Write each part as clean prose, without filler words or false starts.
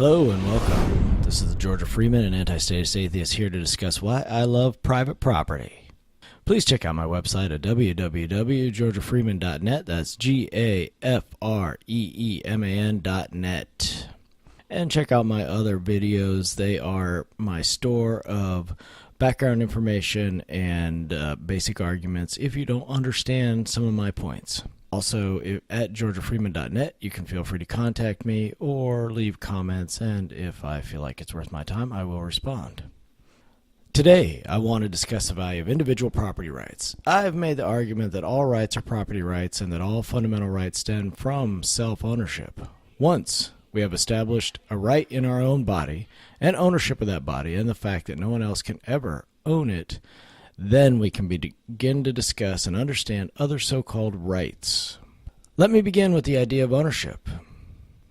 Hello and welcome. This is the Georgia Freeman and ASA here to discuss why I love private property. Please check out my website at www.georgiafreeman.net. That's GAFREEMAN.net. And check out my other videos. They are my store of background information and basic arguments if you don't understand some of my points. Also, at georgiafreeman.net, you can feel free to contact me or leave comments, and if I feel like it's worth my time, I will respond. Today, I want to discuss the value of individual property rights. I've made the argument that all rights are property rights and that all fundamental rights stem from self-ownership. Once we have established a right in our own body and ownership of that body and the fact that no one else can ever own it, then we can begin to discuss and understand other so-called rights. Let me begin with the idea of ownership.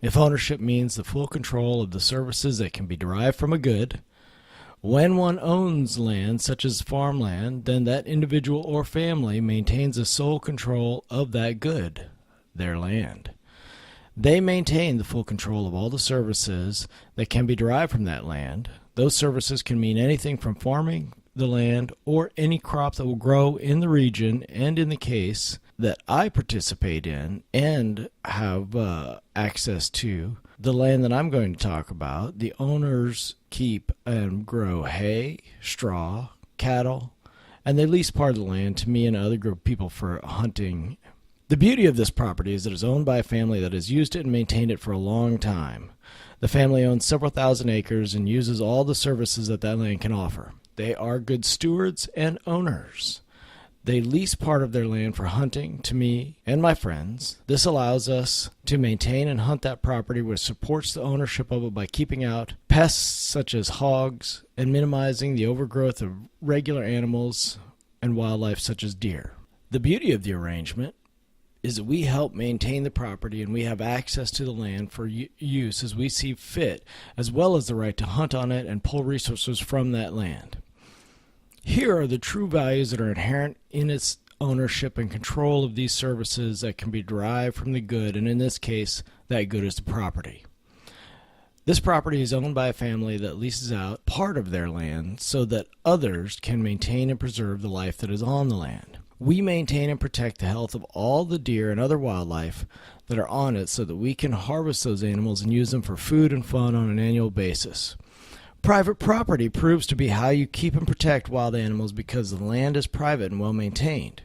If ownership means the full control of the services that can be derived from a good, when one owns land such as farmland, then that individual or family maintains the sole control of that good, their land. They maintain the full control of all the services that can be derived from that land. Those services can mean anything from farming the land or any crop that will grow in the region, and in the case that I participate in and have access to, the land that I'm going to talk about, the owners keep and grow hay, straw, cattle, and they lease part of the land to me and other group of people for hunting. The beauty of this property is that it's owned by a family that has used it and maintained it for a long time. The family owns several thousand acres and uses all the services that land can offer. They are good stewards and owners. They lease part of their land for hunting to me and my friends. This allows us to maintain and hunt that property, which supports the ownership of it by keeping out pests such as hogs and minimizing the overgrowth of regular animals and wildlife such as deer. The beauty of the arrangement is that we help maintain the property and we have access to the land for use as we see fit, as well as the right to hunt on it and pull resources from that land. Here are the true values that are inherent in its ownership and control of these services that can be derived from the good, and in this case, that good is the property. This property is owned by a family that leases out part of their land so that others can maintain and preserve the life that is on the land. We maintain and protect the health of all the deer and other wildlife that are on it so that we can harvest those animals and use them for food and fun on an annual basis. Private property proves to be how you keep and protect wild animals because the land is private and well maintained.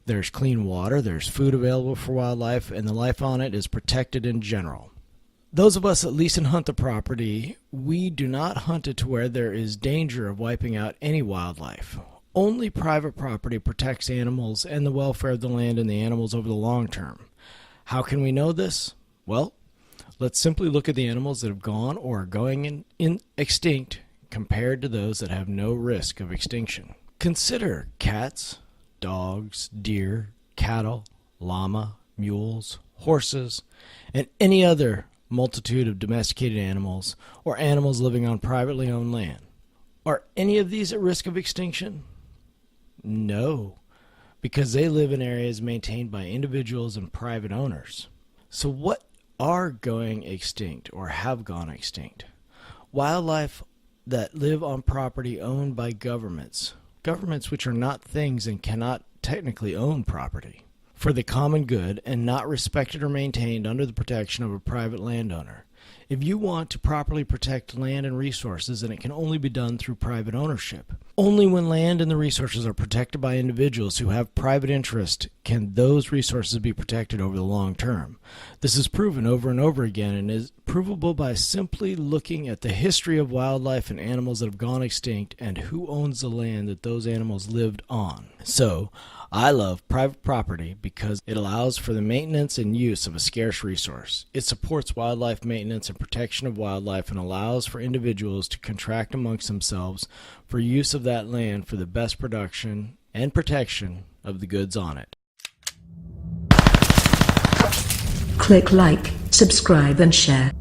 There's clean water, there's food available for wildlife, and the life on it is protected in general. Those of us that lease and hunt the property, we do not hunt it to where there is danger of wiping out any wildlife. Only private property protects animals and the welfare of the land and the animals over the long term. How can we know this? Well, let's simply look at the animals that have gone or are going extinct compared to those that have no risk of extinction. Consider cats, dogs, deer, cattle, llama, mules, horses, and any other multitude of domesticated animals or animals living on privately owned land. Are any of these at risk of extinction? No, because they live in areas maintained by individuals and private owners. So what are going extinct or have gone extinct? Wildlife that live on property owned by governments which are not things and cannot technically own property, for the common good and not respected or maintained under the protection of a private landowner. If you want to properly protect land and resources, then it can only be done through private ownership. Only when land and the resources are protected by individuals who have private interest can those resources be protected over the long term. This is proven over and over again and is provable by simply looking at the history of wildlife and animals that have gone extinct and who owns the land that those animals lived on. So, I love private property because it allows for the maintenance and use of a scarce resource. It supports wildlife maintenance and protection of wildlife and allows for individuals to contract amongst themselves for use of that land for the best production and protection of the goods on it. Click like, subscribe and share.